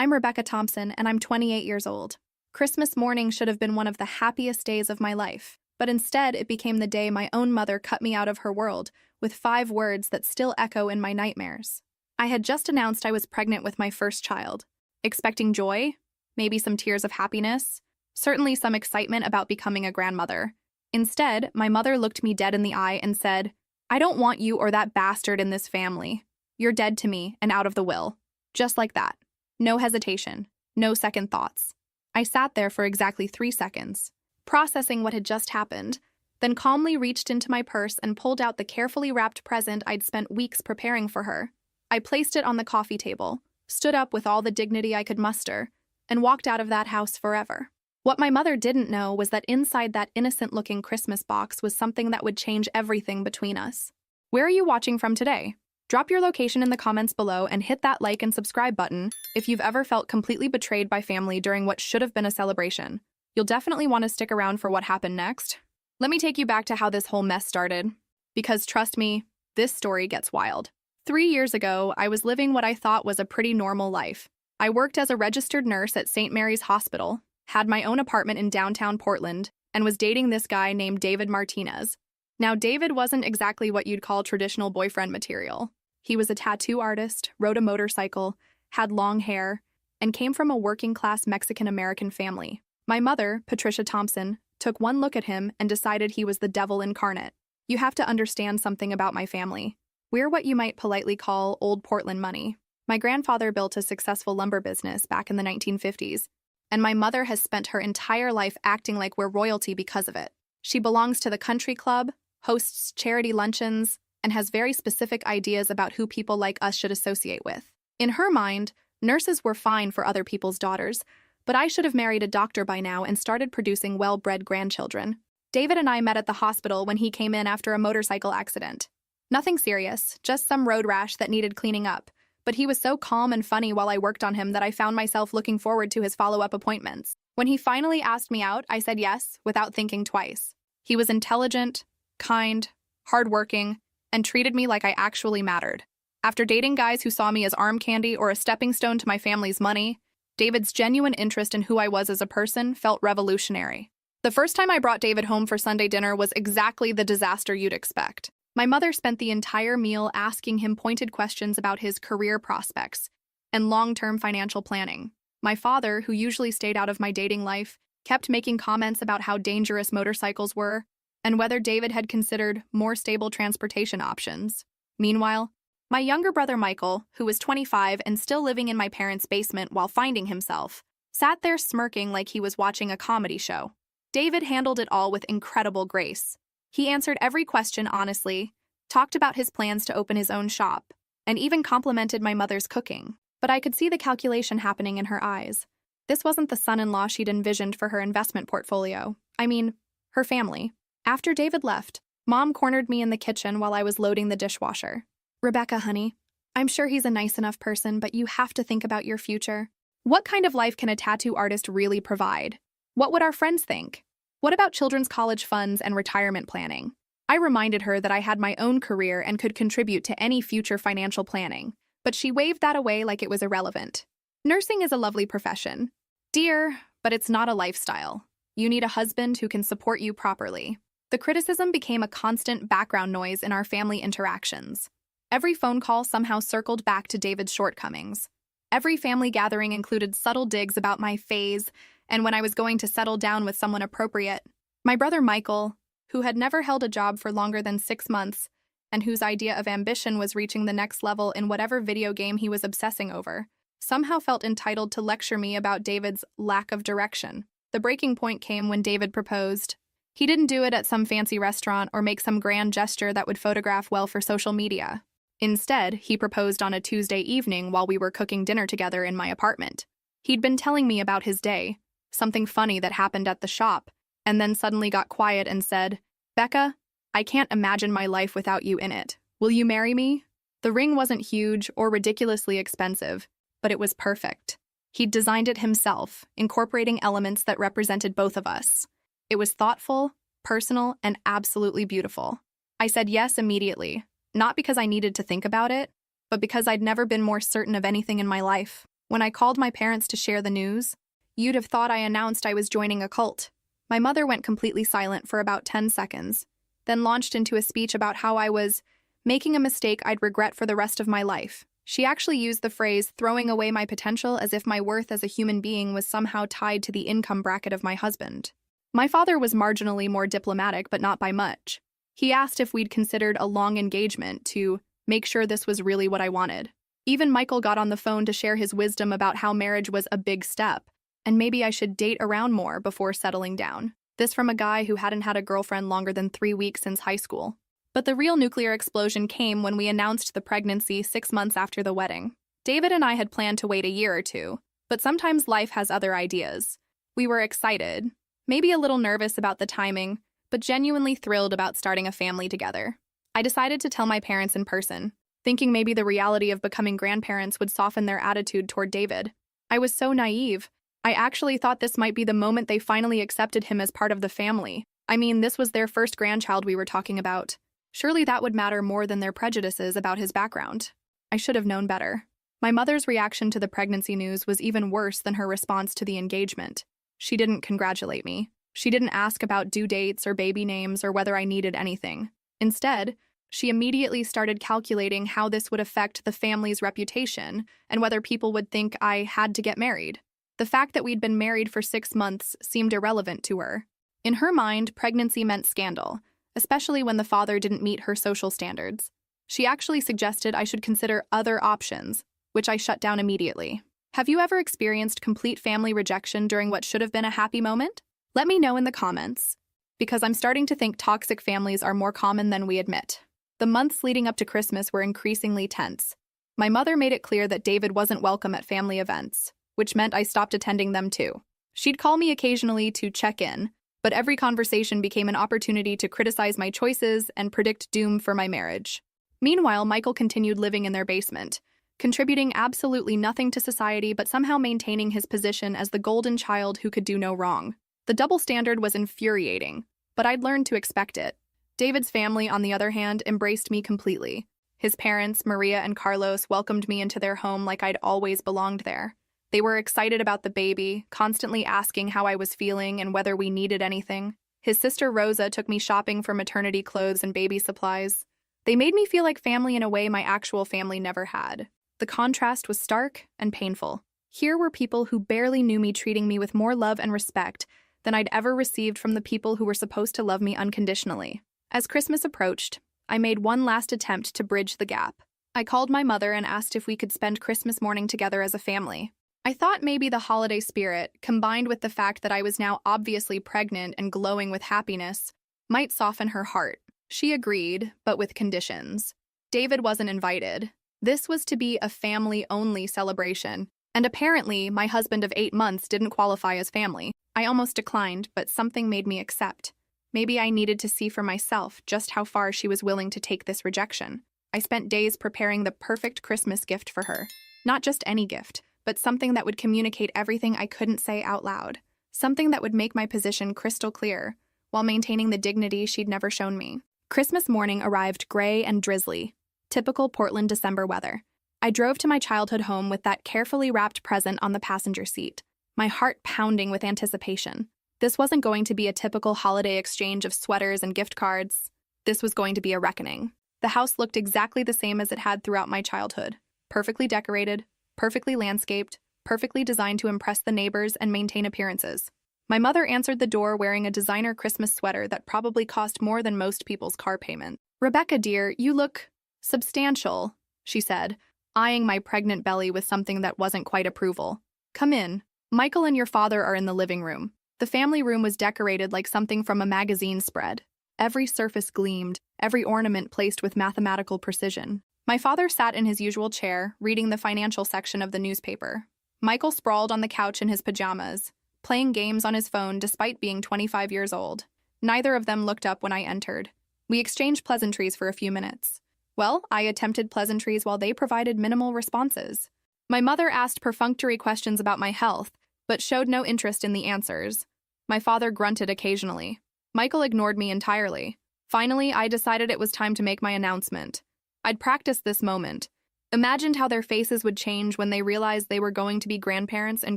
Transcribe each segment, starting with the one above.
I'm Rebecca Thompson, and I'm 28 years old. Christmas morning should have been one of the happiest days of my life, but instead it became the day my own mother cut me out of her world with 5 words that still echo in my nightmares. I had just announced I was pregnant with my first child, expecting joy, maybe some tears of happiness, certainly some excitement about becoming a grandmother. Instead, my mother looked me dead in the eye and said, "I don't want you or that bastard in this family. You're dead to me and out of the will." Just like that. No hesitation, no second thoughts. I sat there for exactly 3 seconds, processing what had just happened, then calmly reached into my purse and pulled out the carefully wrapped present I'd spent weeks preparing for her. I placed it on the coffee table, stood up with all the dignity I could muster, and walked out of that house forever. What my mother didn't know was that inside that innocent-looking Christmas box was something that would change everything between us. Where are you watching from today? Drop your location in the comments below and hit that like and subscribe button if you've ever felt completely betrayed by family during what should have been a celebration. You'll definitely want to stick around for what happened next. Let me take you back to how this whole mess started, because trust me, this story gets wild. 3 years ago, I was living what I thought was a pretty normal life. I worked as a registered nurse at St. Mary's Hospital, had my own apartment in downtown Portland, and was dating this guy named David Martinez. Now, David wasn't exactly what you'd call traditional boyfriend material. He was a tattoo artist, rode a motorcycle, had long hair, and came from a working-class Mexican-American family. My mother, Patricia Thompson, took one look at him and decided he was the devil incarnate. You have to understand something about my family. We're what you might politely call old Portland money. My grandfather built a successful lumber business back in the 1950s, and my mother has spent her entire life acting like we're royalty because of it. She belongs to the country club, hosts charity luncheons, and has very specific ideas about who people like us should associate with. In her mind, nurses were fine for other people's daughters, but I should have married a doctor by now and started producing well-bred grandchildren. David and I met at the hospital when he came in after a motorcycle accident. Nothing serious, just some road rash that needed cleaning up, but he was so calm and funny while I worked on him that I found myself looking forward to his follow-up appointments. When he finally asked me out, I said yes, without thinking twice. He was intelligent, kind, hardworking, and treated me like I actually mattered. After dating guys who saw me as arm candy or a stepping stone to my family's money, David's genuine interest in who I was as a person felt revolutionary. The first time I brought David home for Sunday dinner was exactly the disaster you'd expect. My mother spent the entire meal asking him pointed questions about his career prospects and long-term financial planning. My father, who usually stayed out of my dating life, kept making comments about how dangerous motorcycles were and whether David had considered more stable transportation options. Meanwhile, my younger brother Michael, who was 25 and still living in my parents' basement while finding himself, sat there smirking like he was watching a comedy show. David handled it all with incredible grace. He answered every question honestly, talked about his plans to open his own shop, and even complimented my mother's cooking. But I could see the calculation happening in her eyes. This wasn't the son-in-law she'd envisioned for her investment portfolio. I mean, her family. After David left, Mom cornered me in the kitchen while I was loading the dishwasher. "Rebecca, honey, I'm sure he's a nice enough person, but you have to think about your future. What kind of life can a tattoo artist really provide? What would our friends think? What about children's college funds and retirement planning?" I reminded her that I had my own career and could contribute to any future financial planning, but she waved that away like it was irrelevant. "Nursing is a lovely profession, dear, but it's not a lifestyle. You need a husband who can support you properly." The criticism became a constant background noise in our family interactions. Every phone call somehow circled back to David's shortcomings. Every family gathering included subtle digs about my phase and when I was going to settle down with someone appropriate. My brother Michael, who had never held a job for longer than 6 months and whose idea of ambition was reaching the next level in whatever video game he was obsessing over, somehow felt entitled to lecture me about David's lack of direction. The breaking point came when David proposed. He didn't do it at some fancy restaurant or make some grand gesture that would photograph well for social media. Instead, he proposed on a Tuesday evening while we were cooking dinner together in my apartment. He'd been telling me about his day, something funny that happened at the shop, and then suddenly got quiet and said, "Becca, I can't imagine my life without you in it. Will you marry me?" The ring wasn't huge or ridiculously expensive, but it was perfect. He'd designed it himself, incorporating elements that represented both of us. It was thoughtful, personal, and absolutely beautiful. I said yes immediately, not because I needed to think about it, but because I'd never been more certain of anything in my life. When I called my parents to share the news, you'd have thought I announced I was joining a cult. My mother went completely silent for about 10 seconds, then launched into a speech about how I was making a mistake I'd regret for the rest of my life. She actually used the phrase throwing away my potential as if my worth as a human being was somehow tied to the income bracket of my husband. My father was marginally more diplomatic, but not by much. He asked if we'd considered a long engagement to make sure this was really what I wanted. Even Michael got on the phone to share his wisdom about how marriage was a big step, and maybe I should date around more before settling down. This from a guy who hadn't had a girlfriend longer than 3 weeks since high school. But the real nuclear explosion came when we announced the pregnancy 6 months after the wedding. David and I had planned to wait a year or two, but sometimes life has other ideas. We were excited, maybe a little nervous about the timing, but genuinely thrilled about starting a family together. I decided to tell my parents in person, thinking maybe the reality of becoming grandparents would soften their attitude toward David. I was so naive. I actually thought this might be the moment they finally accepted him as part of the family. I mean, this was their first grandchild we were talking about. Surely that would matter more than their prejudices about his background. I should have known better. My mother's reaction to the pregnancy news was even worse than her response to the engagement. She didn't congratulate me. She didn't ask about due dates or baby names or whether I needed anything. Instead, she immediately started calculating how this would affect the family's reputation and whether people would think I had to get married. The fact that we'd been married for 6 months seemed irrelevant to her. In her mind, pregnancy meant scandal, especially when the father didn't meet her social standards. She actually suggested I should consider other options, which I shut down immediately. Have you ever experienced complete family rejection during what should have been a happy moment? Let me know in the comments, because I'm starting to think toxic families are more common than we admit. The months leading up to Christmas were increasingly tense. My mother made it clear that David wasn't welcome at family events, which meant I stopped attending them too. She'd call me occasionally to check in, but every conversation became an opportunity to criticize my choices and predict doom for my marriage. Meanwhile, Michael continued living in their basement, contributing absolutely nothing to society but somehow maintaining his position as the golden child who could do no wrong. The double standard was infuriating, but I'd learned to expect it. David's family, on the other hand, embraced me completely. His parents, Maria and Carlos, welcomed me into their home like I'd always belonged there. They were excited about the baby, constantly asking how I was feeling and whether we needed anything. His sister Rosa took me shopping for maternity clothes and baby supplies. They made me feel like family in a way my actual family never had. The contrast was stark and painful. Here were people who barely knew me treating me with more love and respect than I'd ever received from the people who were supposed to love me unconditionally. As Christmas approached, I made one last attempt to bridge the gap. I called my mother and asked if we could spend Christmas morning together as a family. I thought maybe the holiday spirit, combined with the fact that I was now obviously pregnant and glowing with happiness, might soften her heart. She agreed, but with conditions. David wasn't invited. This was to be a family-only celebration, and apparently my husband of 8 months didn't qualify as family. I almost declined, but something made me accept. Maybe I needed to see for myself just how far she was willing to take this rejection. I spent days preparing the perfect Christmas gift for her. Not just any gift, but something that would communicate everything I couldn't say out loud. Something that would make my position crystal clear, while maintaining the dignity she'd never shown me. Christmas morning arrived gray and drizzly. Typical Portland December weather. I drove to my childhood home with that carefully wrapped present on the passenger seat, my heart pounding with anticipation. This wasn't going to be a typical holiday exchange of sweaters and gift cards. This was going to be a reckoning. The house looked exactly the same as it had throughout my childhood. Perfectly decorated, perfectly landscaped, perfectly designed to impress the neighbors and maintain appearances. My mother answered the door wearing a designer Christmas sweater that probably cost more than most people's car payment. "Rebecca, dear, you look substantial," she said, eyeing my pregnant belly with something that wasn't quite approval. "Come in. Michael and your father are in the living room." The family room was decorated like something from a magazine spread. Every surface gleamed, every ornament placed with mathematical precision. My father sat in his usual chair, reading the financial section of the newspaper. Michael sprawled on the couch in his pajamas, playing games on his phone despite being 25 years old. Neither of them looked up when I entered. We exchanged pleasantries for a few minutes. Well, I attempted pleasantries while they provided minimal responses. My mother asked perfunctory questions about my health, but showed no interest in the answers. My father grunted occasionally. Michael ignored me entirely. Finally, I decided it was time to make my announcement. I'd practiced this moment, Imagined how their faces would change when they realized they were going to be grandparents and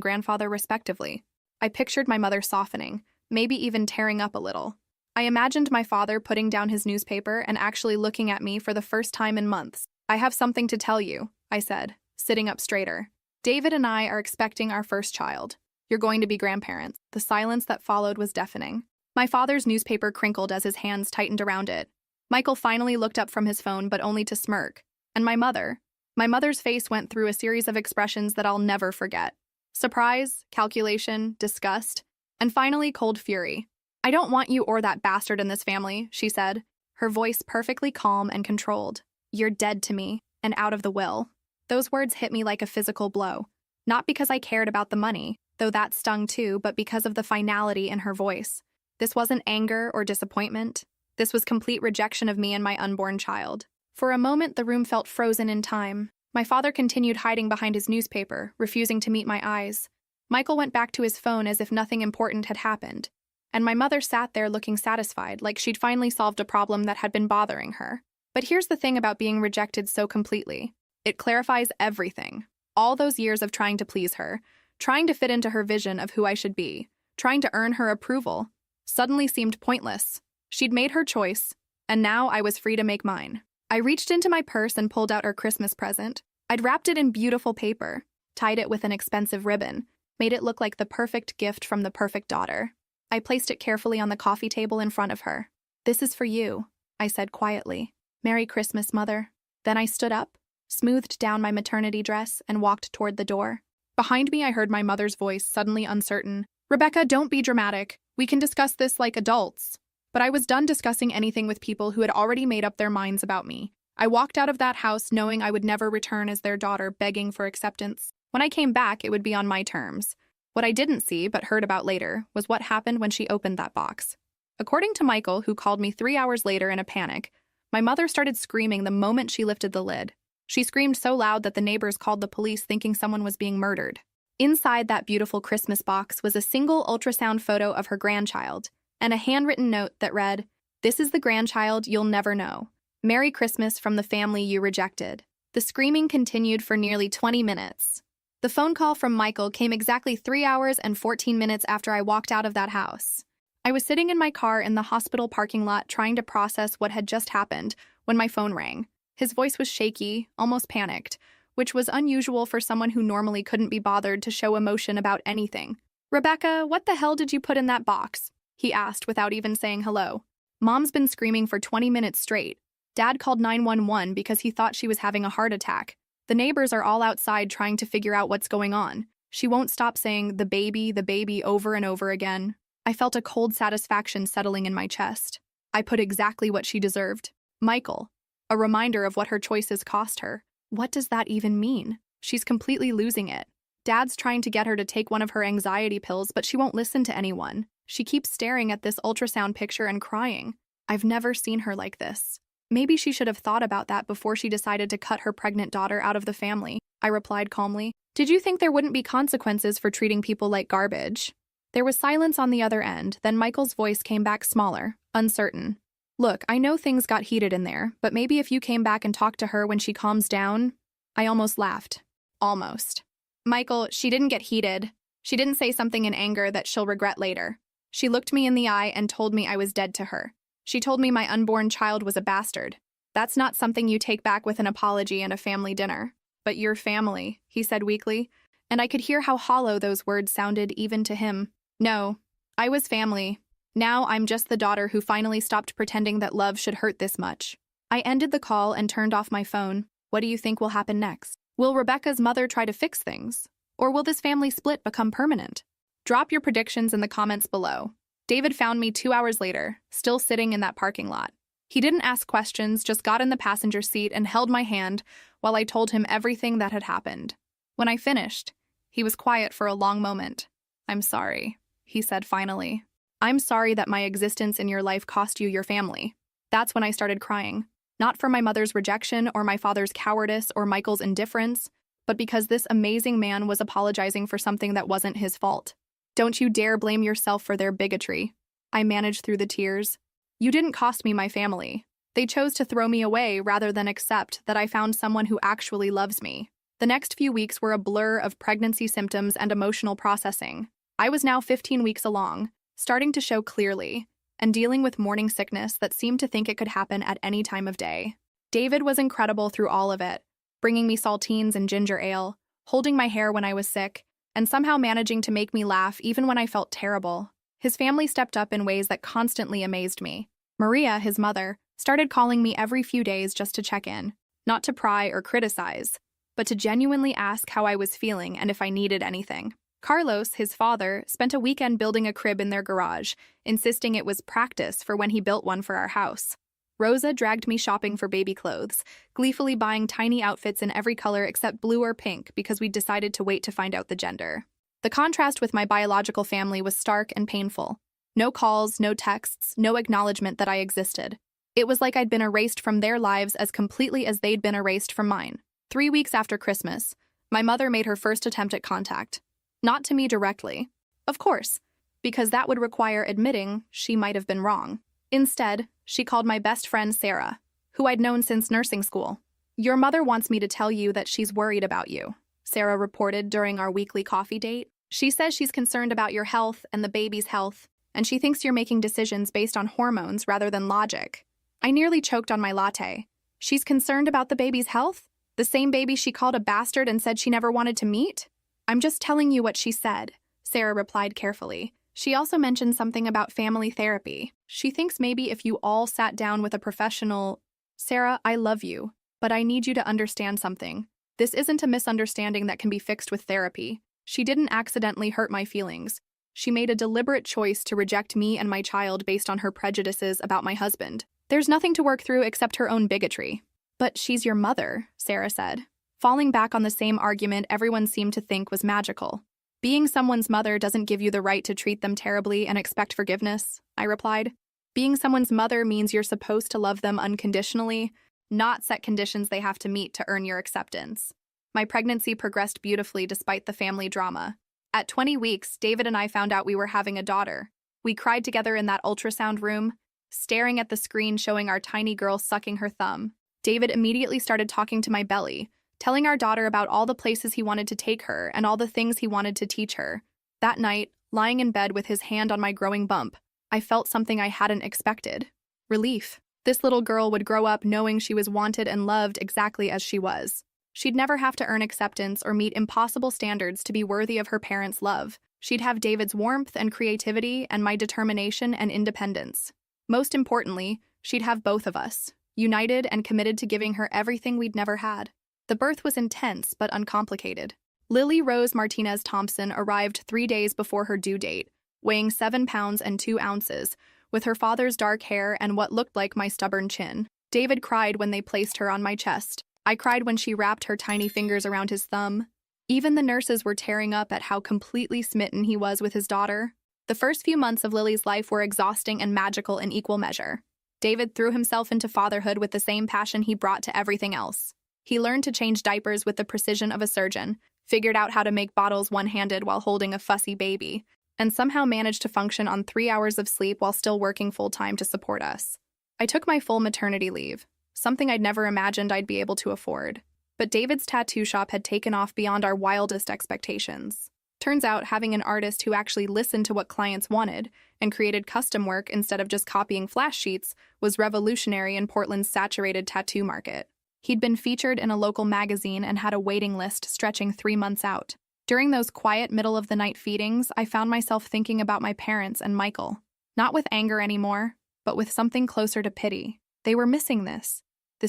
grandfather respectively. I pictured my mother softening, maybe even tearing up a little. I imagined my father putting down his newspaper and actually looking at me for the first time in months. "I have something to tell you," I said, sitting up straighter. "David and I are expecting our first child. You're going to be grandparents." The silence that followed was deafening. My father's newspaper crinkled as his hands tightened around it. Michael finally looked up from his phone, but only to smirk. And my mother's face went through a series of expressions that I'll never forget. Surprise, calculation, disgust, and finally cold fury. "I don't want you or that bastard in this family," she said, her voice perfectly calm and controlled. "You're dead to me, and out of the will." Those words hit me like a physical blow. Not because I cared about the money, though that stung too, but because of the finality in her voice. This wasn't anger or disappointment. This was complete rejection of me and my unborn child. For a moment, the room felt frozen in time. My father continued hiding behind his newspaper, refusing to meet my eyes. Michael went back to his phone as if nothing important had happened. And my mother sat there looking satisfied, like she'd finally solved a problem that had been bothering her. But here's the thing about being rejected so completely. It clarifies everything. All those years of trying to please her, trying to fit into her vision of who I should be, trying to earn her approval, suddenly seemed pointless. She'd made her choice, and now I was free to make mine. I reached into my purse and pulled out our Christmas present. I'd wrapped it in beautiful paper, tied it with an expensive ribbon, made it look like the perfect gift from the perfect daughter. I placed it carefully on the coffee table in front of her. "This is for you," I said quietly. "Merry Christmas, Mother." Then I stood up, smoothed down my maternity dress, and walked toward the door. Behind me, I heard my mother's voice, suddenly uncertain. "Rebecca, don't be dramatic. We can discuss this like adults." But I was done discussing anything with people who had already made up their minds about me. I walked out of that house knowing I would never return as their daughter, begging for acceptance. When I came back, it would be on my terms. What I didn't see, but heard about later, was what happened when she opened that box. According to Michael, who called me 3 hours later in a panic, my mother started screaming the moment she lifted the lid. She screamed so loud that the neighbors called the police thinking someone was being murdered. Inside that beautiful Christmas box was a single ultrasound photo of her grandchild, and a handwritten note that read, "This is the grandchild you'll never know. Merry Christmas from the family you rejected." The screaming continued for nearly 20 minutes. The phone call from Michael came exactly 3 hours and 14 minutes after I walked out of that house. I was sitting in my car in the hospital parking lot trying to process what had just happened when my phone rang. His voice was shaky, almost panicked, which was unusual for someone who normally couldn't be bothered to show emotion about anything. "Rebecca, what the hell did you put in that box?" he asked without even saying hello. "Mom's been screaming for 20 minutes straight. Dad called 911 because he thought she was having a heart attack. The neighbors are all outside trying to figure out what's going on. She won't stop saying the baby over and over again." I felt a cold satisfaction settling in my chest. I put exactly what she deserved. Michael. A reminder of what her choices cost her. What does that even mean? She's completely losing it. Dad's trying to get her to take one of her anxiety pills, but she won't listen to anyone. She keeps staring at this ultrasound picture and crying. I've never seen her like this. Maybe she should have thought about that before she decided to cut her pregnant daughter out of the family, I replied calmly. "Did you think there wouldn't be consequences for treating people like garbage?" There was silence on the other end, then Michael's voice came back smaller, uncertain. "Look, I know things got heated in there, but maybe if you came back and talked to her when she calms down." I almost laughed. Almost. "Michael, she didn't get heated. She didn't say something in anger that she'll regret later. She looked me in the eye and told me I was dead to her. She told me my unborn child was a bastard. That's not something you take back with an apology and a family dinner." "But your family," he said weakly, and I could hear how hollow those words sounded even to him. "No, I was family. Now I'm just the daughter who finally stopped pretending that love should hurt this much." I ended the call and turned off my phone. What do you think will happen next? Will Rebecca's mother try to fix things? Or will this family split become permanent? Drop your predictions in the comments below. David found me 2 hours later, still sitting in that parking lot. He didn't ask questions, just got in the passenger seat and held my hand while I told him everything that had happened. When I finished, he was quiet for a long moment. "I'm sorry," he said finally. "I'm sorry that my existence in your life cost you your family." That's when I started crying. Not for my mother's rejection or my father's cowardice or Michael's indifference, but because this amazing man was apologizing for something that wasn't his fault. "Don't you dare blame yourself for their bigotry." I managed through the tears. "You didn't cost me my family. They chose to throw me away rather than accept that I found someone who actually loves me. The next few weeks were a blur of pregnancy symptoms and emotional processing. I was now 15 weeks along, starting to show clearly, and dealing with morning sickness that seemed to think it could happen at any time of day. David was incredible through all of it, bringing me saltines and ginger ale, holding my hair when I was sick, and somehow managing to make me laugh even when I felt terrible. His family stepped up in ways that constantly amazed me. Maria, his mother, started calling me every few days just to check in, not to pry or criticize, but to genuinely ask how I was feeling and if I needed anything. Carlos, his father, spent a weekend building a crib in their garage, insisting it was practice for when he built one for our house. Rosa dragged me shopping for baby clothes, gleefully buying tiny outfits in every color except blue or pink because we'd decided to wait to find out the gender. The contrast with my biological family was stark and painful. No calls, no texts, no acknowledgement that I existed. It was like I'd been erased from their lives as completely as they'd been erased from mine. 3 weeks after Christmas, my mother made her first attempt at contact. Not to me directly, of course, because that would require admitting she might have been wrong. Instead, she called my best friend Sarah, who I'd known since nursing school. "Your mother wants me to tell you that she's worried about you," Sarah reported during our weekly coffee date. "She says she's concerned about your health and the baby's health, and she thinks you're making decisions based on hormones rather than logic." I nearly choked on my latte. She's concerned about the baby's health? The same baby she called a bastard and said she never wanted to meet? "I'm just telling you what she said," Sarah replied carefully. She also mentioned something about family therapy. She thinks maybe if you all sat down with a professional... "Sarah, I love you, but I need you to understand something. This isn't a misunderstanding that can be fixed with therapy. She didn't accidentally hurt my feelings. She made a deliberate choice to reject me and my child based on her prejudices about my husband. There's nothing to work through except her own bigotry." "But she's your mother," Sarah said, falling back on the same argument everyone seemed to think was magical. "Being someone's mother doesn't give you the right to treat them terribly and expect forgiveness," I replied. "Being someone's mother means you're supposed to love them unconditionally, not set conditions they have to meet to earn your acceptance." My pregnancy progressed beautifully despite the family drama. At 20 weeks, David and I found out we were having a daughter. We cried together in that ultrasound room, staring at the screen showing our tiny girl sucking her thumb. David immediately started talking to my belly, telling our daughter about all the places he wanted to take her and all the things he wanted to teach her. That night, lying in bed with his hand on my growing bump, I felt something I hadn't expected. Relief. This little girl would grow up knowing she was wanted and loved exactly as she was. She'd never have to earn acceptance or meet impossible standards to be worthy of her parents' love. She'd have David's warmth and creativity and my determination and independence. Most importantly, she'd have both of us, united and committed to giving her everything we'd never had. The birth was intense but uncomplicated. Lily Rose Martinez Thompson arrived 3 days before her due date, weighing 7 pounds and 2 ounces, with her father's dark hair and what looked like my stubborn chin. David cried when they placed her on my chest. I cried when she wrapped her tiny fingers around his thumb. Even the nurses were tearing up at how completely smitten he was with his daughter. The first few months of Lily's life were exhausting and magical in equal measure. David threw himself into fatherhood with the same passion he brought to everything else. He learned to change diapers with the precision of a surgeon, figured out how to make bottles one-handed while holding a fussy baby, and somehow managed to function on 3 hours of sleep while still working full-time to support us. I took my full maternity leave, something I'd never imagined I'd be able to afford. But David's tattoo shop had taken off beyond our wildest expectations. Turns out having an artist who actually listened to what clients wanted and created custom work instead of just copying flash sheets was revolutionary in Portland's saturated tattoo market. He'd been featured in a local magazine and had a waiting list stretching 3 months out. During those quiet middle-of-the-night feedings, I found myself thinking about my parents and Michael. Not with anger anymore, but with something closer to pity. They were missing this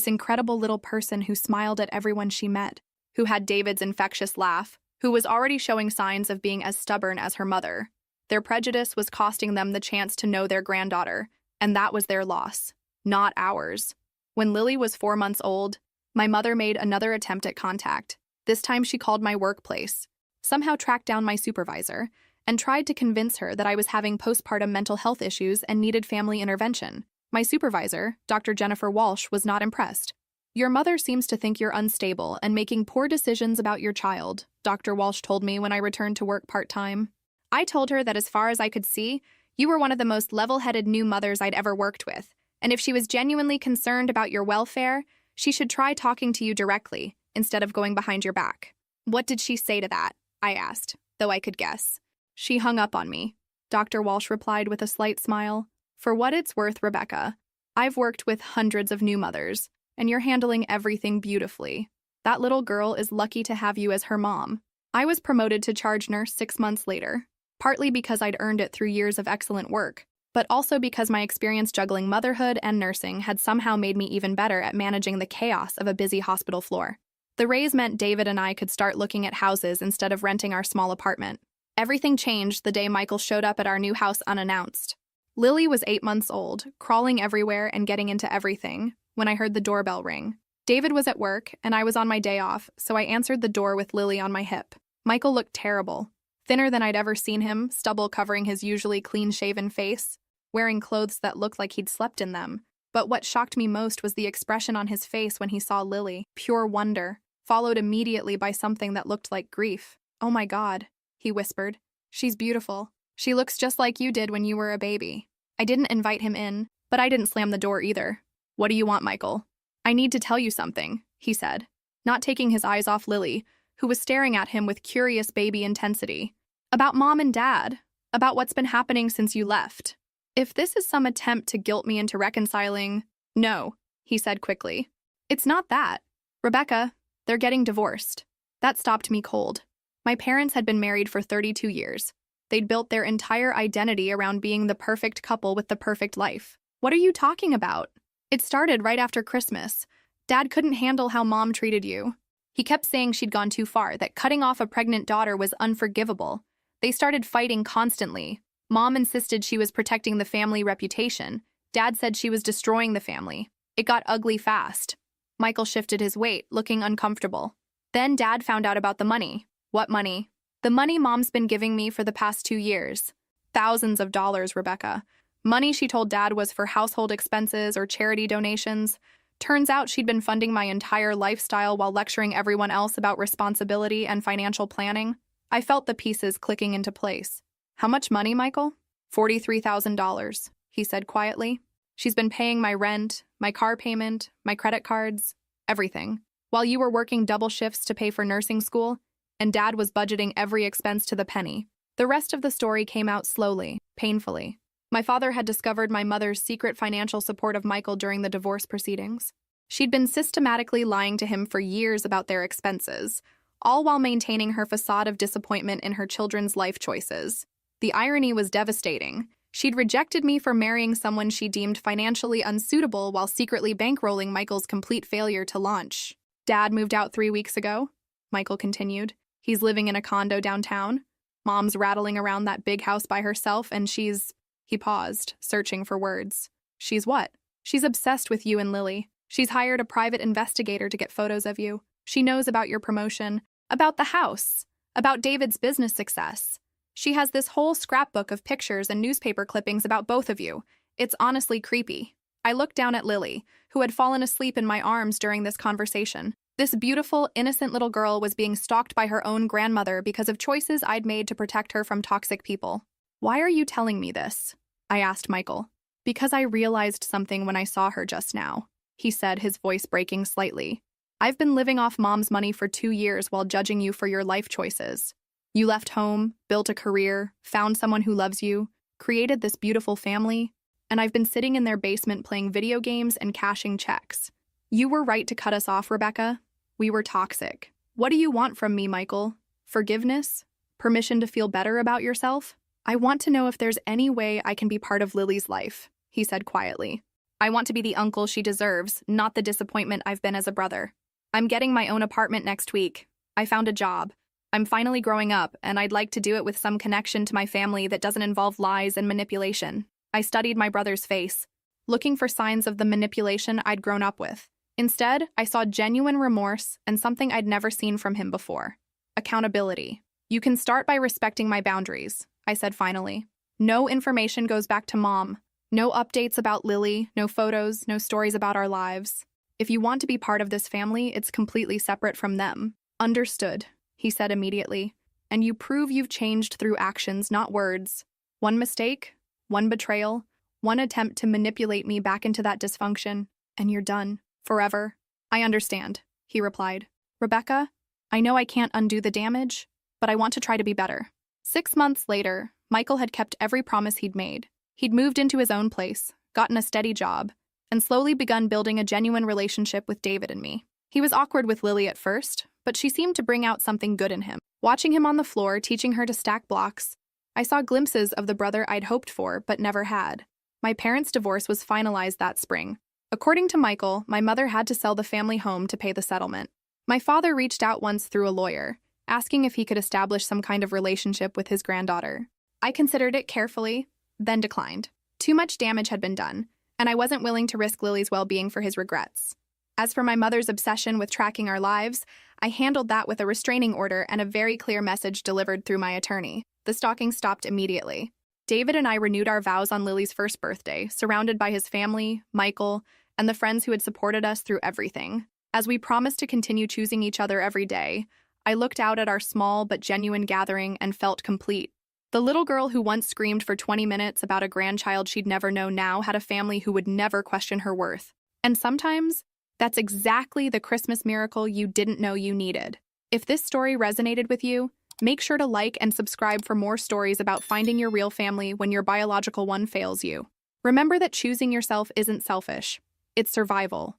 incredible little person who smiled at everyone she met, who had David's infectious laugh, who was already showing signs of being as stubborn as her mother. Their prejudice was costing them the chance to know their granddaughter, and that was their loss, not ours. When Lily was 4 months old, my mother made another attempt at contact. This time she called my workplace, somehow tracked down my supervisor, and tried to convince her that I was having postpartum mental health issues and needed family intervention. My supervisor, Dr. Jennifer Walsh, was not impressed. "Your mother seems to think you're unstable and making poor decisions about your child," Dr. Walsh told me when I returned to work part-time. I told her that as far as I could see, you were one of the most level-headed new mothers I'd ever worked with, And if she was genuinely concerned about your welfare, she should try talking to you directly instead of going behind your back. What did she say to that? I asked, though I could guess. She hung up on me. Dr. Walsh replied with a slight smile. For what it's worth, Rebecca, I've worked with hundreds of new mothers, and you're handling everything beautifully. That little girl is lucky to have you as her mom. I was promoted to charge nurse 6 months later, partly because I'd earned it through years of excellent work, but also because my experience juggling motherhood and nursing had somehow made me even better at managing the chaos of a busy hospital floor. The raise meant David and I could start looking at houses instead of renting our small apartment. Everything changed the day Michael showed up at our new house unannounced. Lily was 8 months old, crawling everywhere and getting into everything, when I heard the doorbell ring. David was at work, and I was on my day off, so I answered the door with Lily on my hip. Michael looked terrible. Thinner than I'd ever seen him, stubble covering his usually clean-shaven face, wearing clothes that looked like he'd slept in them. But what shocked me most was the expression on his face when he saw Lily, pure wonder, followed immediately by something that looked like grief. "Oh my God," he whispered. "She's beautiful. She looks just like you did when you were a baby." I didn't invite him in, but I didn't slam the door either. "What do you want, Michael?" "I need to tell you something," he said, not taking his eyes off Lily, who was staring at him with curious baby intensity. "About Mom and Dad, about what's been happening since you left. If this is some attempt to guilt me into reconciling—" "No," he said quickly. "It's not that. Rebecca, they're getting divorced." That stopped me cold. My parents had been married for 32 years. They'd built their entire identity around being the perfect couple with the perfect life. "What are you talking about?" "It started right after Christmas. Dad couldn't handle how Mom treated you. He kept saying she'd gone too far, that cutting off a pregnant daughter was unforgivable. They started fighting constantly. Mom insisted she was protecting the family reputation. Dad said she was destroying the family. It got ugly fast." Michael shifted his weight, looking uncomfortable. "Then Dad found out about the money." "What money?" "The money Mom's been giving me for the past 2 years. Thousands of dollars, Rebecca. Money she told Dad was for household expenses or charity donations. Turns out she'd been funding my entire lifestyle while lecturing everyone else about responsibility and financial planning." I felt the pieces clicking into place. "How much money, Michael?" $43,000, he said quietly. "She's been paying my rent, my car payment, my credit cards, everything, while you were working double shifts to pay for nursing school, and Dad was budgeting every expense to the penny." The rest of the story came out slowly, painfully. My father had discovered my mother's secret financial support of Michael during the divorce proceedings. She'd been systematically lying to him for years about their expenses, all while maintaining her facade of disappointment in her children's life choices. The irony was devastating. She'd rejected me for marrying someone she deemed financially unsuitable while secretly bankrolling Michael's complete failure to launch. "Dad moved out 3 weeks ago," Michael continued. "He's living in a condo downtown. Mom's rattling around that big house by herself, and she's—" He paused, searching for words. "She's what?" "She's obsessed with you and Lily. She's hired a private investigator to get photos of you. She knows about your promotion, about the house, about David's business success. She has this whole scrapbook of pictures and newspaper clippings about both of you. It's honestly creepy." I looked down at Lily, who had fallen asleep in my arms during this conversation. This beautiful, innocent little girl was being stalked by her own grandmother because of choices I'd made to protect her from toxic people. "Why are you telling me this?" I asked Michael. "Because I realized something when I saw her just now," he said, his voice breaking slightly. "I've been living off Mom's money for 2 years while judging you for your life choices. You left home, built a career, found someone who loves you, created this beautiful family, and I've been sitting in their basement playing video games and cashing checks. You were right to cut us off, Rebecca. We were toxic. What do you want from me, Michael? Forgiveness? Permission to feel better about yourself? I want to know if there's any way I can be part of Lily's life," he said quietly. "I want to be the uncle she deserves, not the disappointment I've been as a brother. I'm getting my own apartment next week. I found a job. I'm finally growing up, and I'd like to do it with some connection to my family that doesn't involve lies and manipulation." I studied my brother's face, looking for signs of the manipulation I'd grown up with. Instead, I saw genuine remorse and something I'd never seen from him before: accountability. "You can start by respecting my boundaries," I said finally. "No information goes back to Mom. No updates about Lily, no photos, no stories about our lives. If you want to be part of this family, it's completely separate from them." "Understood," he said immediately. "And you prove you've changed through actions, not words. One mistake, one betrayal, One attempt to manipulate me back into that dysfunction, and you're done. Forever. I understand, he replied. Rebecca, I know I can't undo the damage, but I want to try to be better. 6 months later, Michael had kept every promise he'd made. He'd moved into his own place, gotten a steady job, and slowly begun building a genuine relationship with David and me. He was awkward with Lily at first, but she seemed to bring out something good in him. Watching him on the floor, teaching her to stack blocks, I saw glimpses of the brother I'd hoped for but never had. My parents' divorce was finalized that spring. According to Michael, my mother had to sell the family home to pay the settlement. My father reached out once through a lawyer, asking if he could establish some kind of relationship with his granddaughter. I considered it carefully, then declined. Too much damage had been done, and I wasn't willing to risk Lily's well-being for his regrets. As for my mother's obsession with tracking our lives, I handled that with a restraining order and a very clear message delivered through my attorney. The stalking stopped immediately. David and I renewed our vows on Lily's first birthday, surrounded by his family, Michael, and the friends who had supported us through everything. As we promised to continue choosing each other every day, I looked out at our small but genuine gathering and felt complete. The little girl who once screamed for 20 minutes about a grandchild she'd never know now had a family who would never question her worth. And sometimes, that's exactly the Christmas miracle you didn't know you needed. If this story resonated with you, make sure to like and subscribe for more stories about finding your real family when your biological one fails you. Remember that choosing yourself isn't selfish, it's survival.